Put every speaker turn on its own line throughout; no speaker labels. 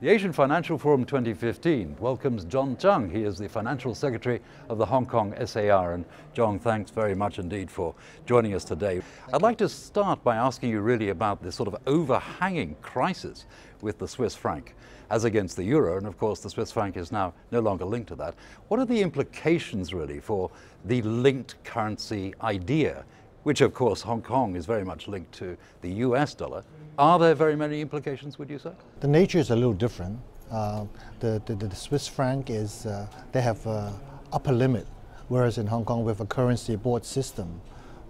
The Asian Financial Forum 2015 welcomes John Chung. He is the Financial Secretary of the Hong Kong SAR. And John, thanks very much indeed for joining us today. I'd like to start by asking you really about this sort of overhanging crisis with the Swiss franc as against the euro. And of course, the Swiss franc is now no longer linked to that. What are the implications really for the linked currency idea, which of course Hong Kong is very much linked to the US dollar? Are there very many implications, would you say?
The nature is a little different. The Swiss franc is, they have an upper limit, whereas in Hong Kong we have a currency board system,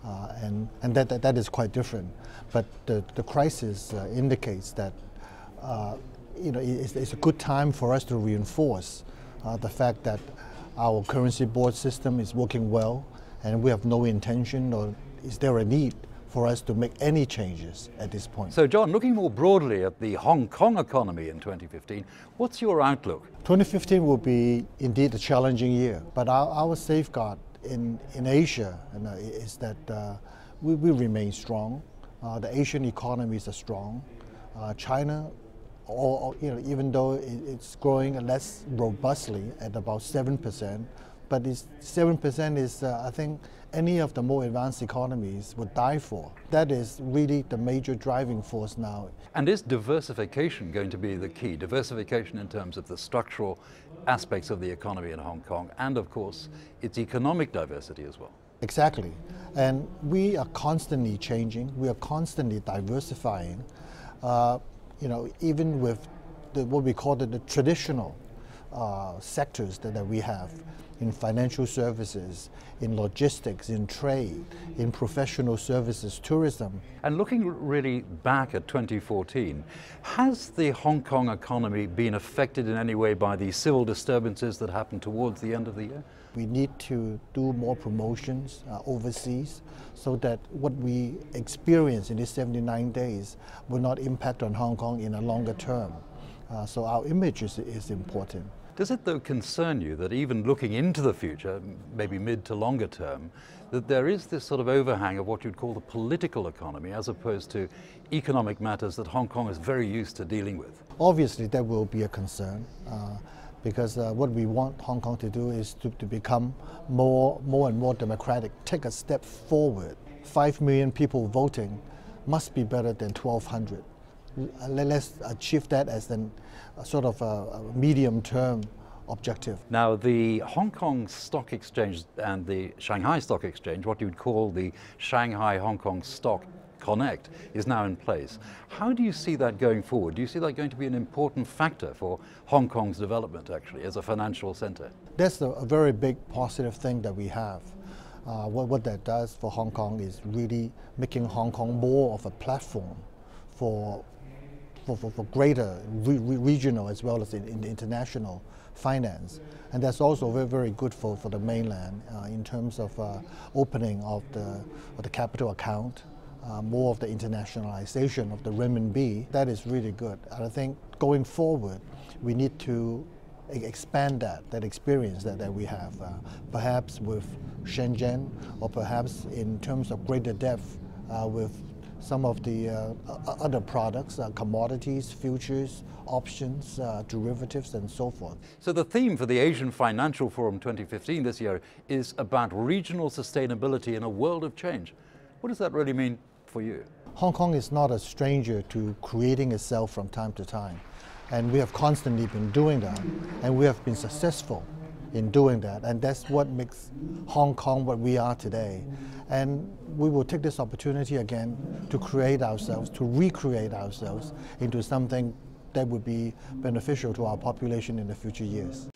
and that is quite different. But the crisis indicates that it's a good time for us to reinforce the fact that our currency board system is working well, and we have no intention or is there a need for us to make any changes at this point.
So John, looking more broadly at the Hong Kong economy in 2015, what's your outlook?
2015 will be indeed a challenging year, but our safeguard in Asia is that we remain strong. The Asian economies are strong. China, even though it's growing less robustly at about 7%, but this 7% is, I think, any of the more advanced economies would die for. That is really the major driving force now.
And is diversification going to be the key? Diversification in terms of the structural aspects of the economy in Hong Kong and, of course, its economic diversity as well.
Exactly. And we are constantly changing. We are constantly diversifying. Even with what we call the traditional sectors that we have in financial services, in logistics, in trade, in professional services, tourism.
And looking really back at 2014, has the Hong Kong economy been affected in any way by the civil disturbances that happened towards the end of the year?
We need to do more promotions overseas so that what we experience in these 79 days will not impact on Hong Kong in a longer term. So our image is important.
Does it though concern you that even looking into the future, maybe mid to longer term, that there is this sort of overhang of what you'd call the political economy as opposed to economic matters that Hong Kong is very used to dealing with?
Obviously that will be a concern because what we want Hong Kong to do is to become more and more democratic, take a step forward. 5 million people voting must be better than 1,200. Let's achieve that as a sort of a medium-term objective.
Now, the Hong Kong Stock Exchange and the Shanghai Stock Exchange, what you'd call the Shanghai-Hong Kong Stock Connect, is now in place. How do you see that going forward? Do you see that going to be an important factor for Hong Kong's development, actually, as a financial centre?
That's a very big positive thing that we have. What that does for Hong Kong is really making Hong Kong more of a platform for greater regional as well as in international finance. And that's also very, very good for the mainland in terms of opening of the capital account, more of the internationalization of the renminbi. That is really good. And I think going forward, we need to expand that experience that we have, perhaps with Shenzhen, or perhaps in terms of greater depth with some of the other products, commodities, futures, options, derivatives, and so forth.
So the theme for the Asian Financial Forum 2015 this year is about regional sustainability in a world of change. What does that really mean for you?
Hong Kong is not a stranger to creating itself from time to time, and we have constantly been doing that, and we have been successful in doing that, and that's what makes Hong Kong what we are today. And we will take this opportunity again to create ourselves, to recreate ourselves into something that would be beneficial to our population in the future years.